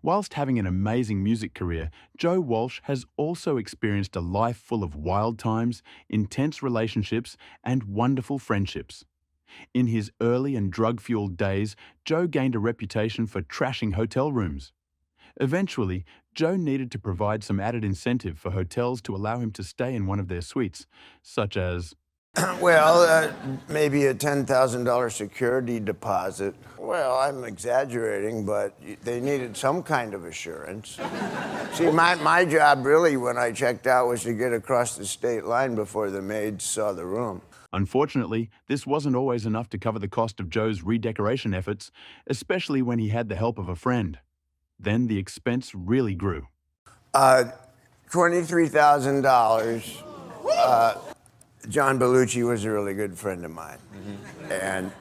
Whilst having an amazing music career, Joe Walsh has also experienced a life full of wild times, intense relationships, and wonderful friendships. In his early and drug-fueled days, Joe gained a reputation for trashing hotel rooms. Eventually, Joe needed to provide some added incentive for hotels to allow him to stay in one of their suites, such as, Well, maybe a $10,000 security deposit. Well, I'm exaggerating, but they needed some kind of assurance. See, my job really when I checked out was to get across the state line before the maids saw the room. Unfortunately, this wasn't always enough to cover the cost of Joe's redecoration efforts, especially when he had the help of a friend. Then the expense really grew. $23,000. John Belushi was a really good friend of mine. And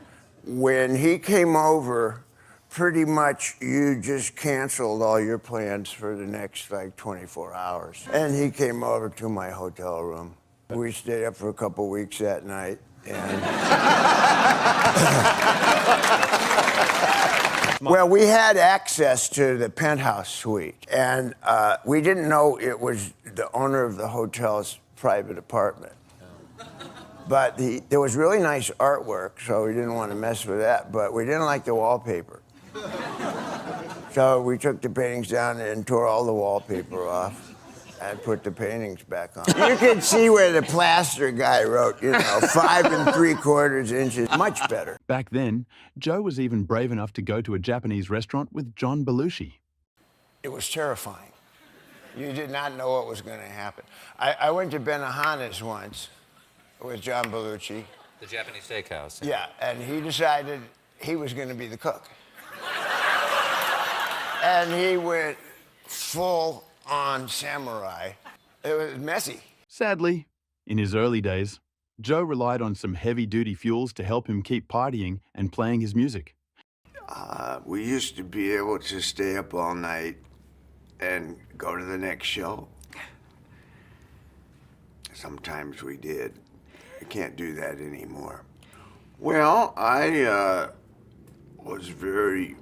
when he came over, pretty much you just canceled all your plans for the next 24 hours. And he came over to my hotel room. We stayed up for a couple weeks that night. And well, we had access to the penthouse suite. And we didn't know it was the owner of the hotel's private apartment. But there was really nice artwork, so we didn't want to mess with that. But we didn't like the wallpaper. So we took the paintings down and tore all the wallpaper off and put the paintings back on. You could see where the plaster guy wrote, 5 3/4 inches. Much better. Back then, Joe was even brave enough to go to a Japanese restaurant with John Belushi. It was terrifying. You did not know what was going to happen. I went to Benihana's once with John Belushi. The Japanese steakhouse. Yeah, and he decided he was going to be the cook. And he went full on samurai. It was messy. Sadly, in his early days, Joe relied on some heavy-duty fuels to help him keep partying and playing his music. We used to be able to stay up all night and go to the next show. Sometimes we did. I can't do that anymore. Well, I was very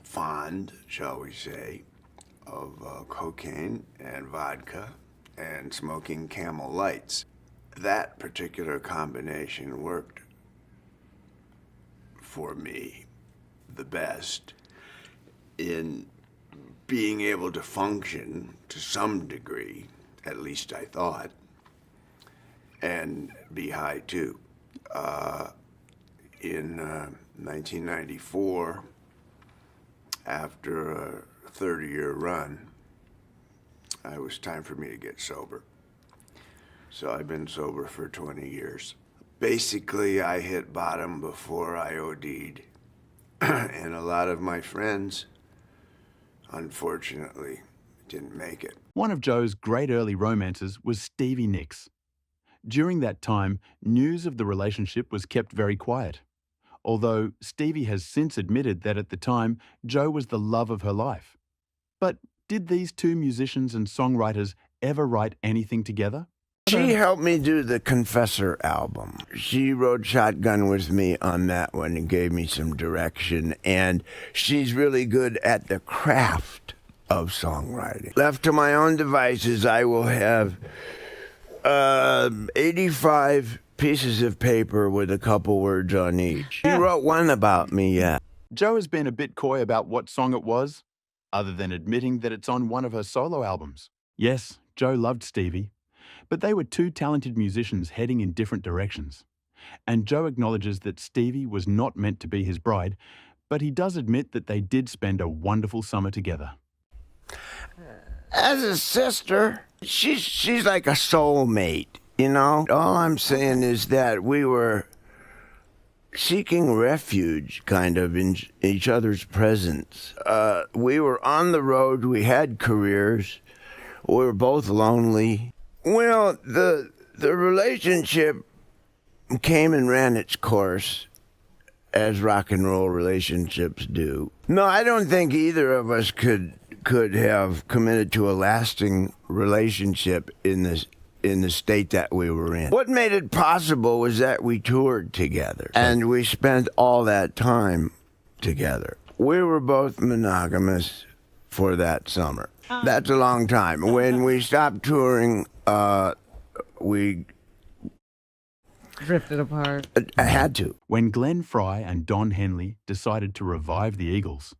fond, shall we say, of cocaine and vodka and smoking Camel Lights. That particular combination worked for me the best in being able to function to some degree, at least I thought, and be high too. In 1994, after a 30-year run, it was time for me to get sober. So I've been sober for 20 years. Basically, I hit bottom before I OD'd. And a lot of my friends, unfortunately, didn't make it. One of Joe's great early romances was Stevie Nicks. During that time, news of the relationship was kept very quiet. Although Stevie has since admitted that at the time, Joe was the love of her life. But did these two musicians and songwriters ever write anything together? She helped me do the Confessor album. She rode shotgun with me on that one and gave me some direction. And she's really good at the craft of songwriting. Left to my own devices, I will have 85 pieces of paper with a couple words on each. She wrote one about me, yeah. Joe has been a bit coy about what song it was, other than admitting that it's on one of her solo albums. Yes, Joe loved Stevie, but they were two talented musicians heading in different directions. And Joe acknowledges that Stevie was not meant to be his bride, but he does admit that they did spend a wonderful summer together. As a sister, she's like a soulmate, All I'm saying is that we were seeking refuge, kind of, in each other's presence. We were on the road, we had careers, we were both lonely. Well, the relationship came and ran its course, as rock and roll relationships do. No, I don't think either of us could have committed to a lasting relationship in the state that we were in. What made it possible was that we toured together, and we spent all that time together. We were both monogamous, for that summer. That's a long time. When we stopped touring, we Drifted apart. had to. When Glenn Fry and Don Henley decided to revive the Eagles,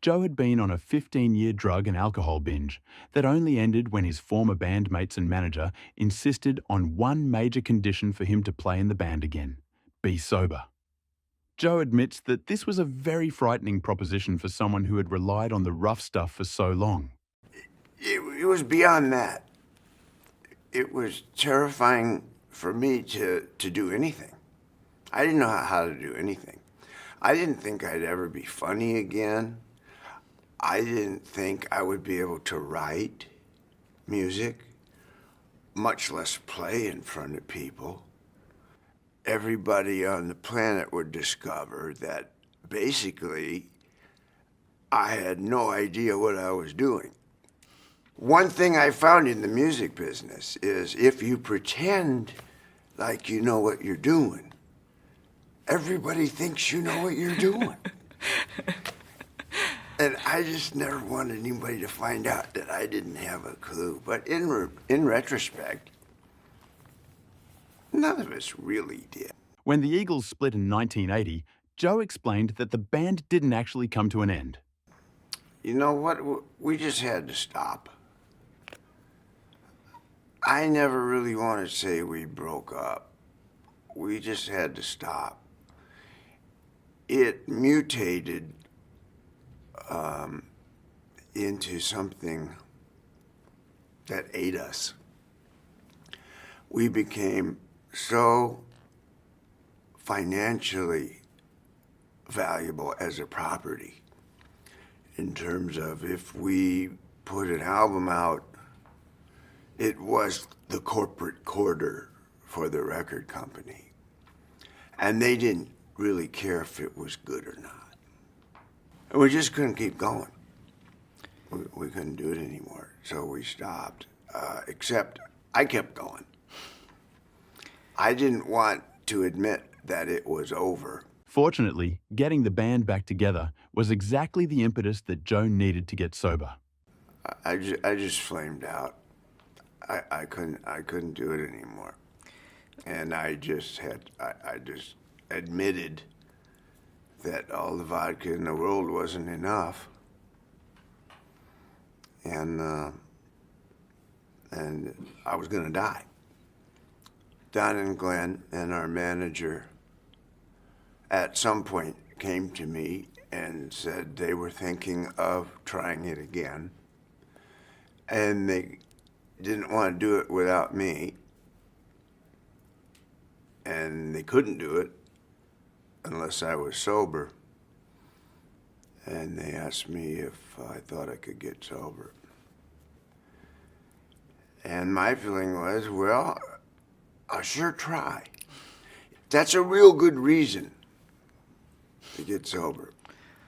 Joe had been on a 15-year drug and alcohol binge that only ended when his former bandmates and manager insisted on one major condition for him to play in the band again: be sober. Joe admits that this was a very frightening proposition for someone who had relied on the rough stuff for so long. It was beyond that. It was terrifying for me to do anything. I didn't know how to do anything. I didn't think I'd ever be funny again. I didn't think I would be able to write music, much less play in front of people. Everybody on the planet would discover that basically I had no idea what I was doing. One thing I found in the music business is if you pretend like you know what you're doing, everybody thinks you know what you're doing. And I just never wanted anybody to find out that I didn't have a clue. But in retrospect, none of us really did. When the Eagles split in 1980, Joe explained that the band didn't actually come to an end. You know what? We just had to stop. I never really want to say we broke up. We just had to stop. It mutated into something that ate us. We became so financially valuable as a property in terms of if we put an album out, it was the corporate quarter for the record company. And they didn't really care if it was good or not. And we just couldn't keep going. We couldn't do it anymore, so we stopped. Except I kept going. I didn't want to admit that it was over. Fortunately, getting the band back together was exactly the impetus that Joe needed to get sober. I just flamed out. I couldn't do it anymore. And I just admitted that all the vodka in the world wasn't enough. And I was gonna die. Don and Glenn and our manager at some point came to me and said they were thinking of trying it again. And they didn't want to do it without me. And they couldn't do it unless I was sober. And they asked me if I thought I could get sober. And my feeling was, well, I'll sure try. That's a real good reason to get sober.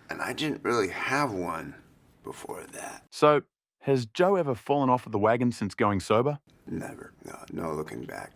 And I didn't really have one before that. So, has Joe ever fallen off of the wagon since going sober? Never. No looking back.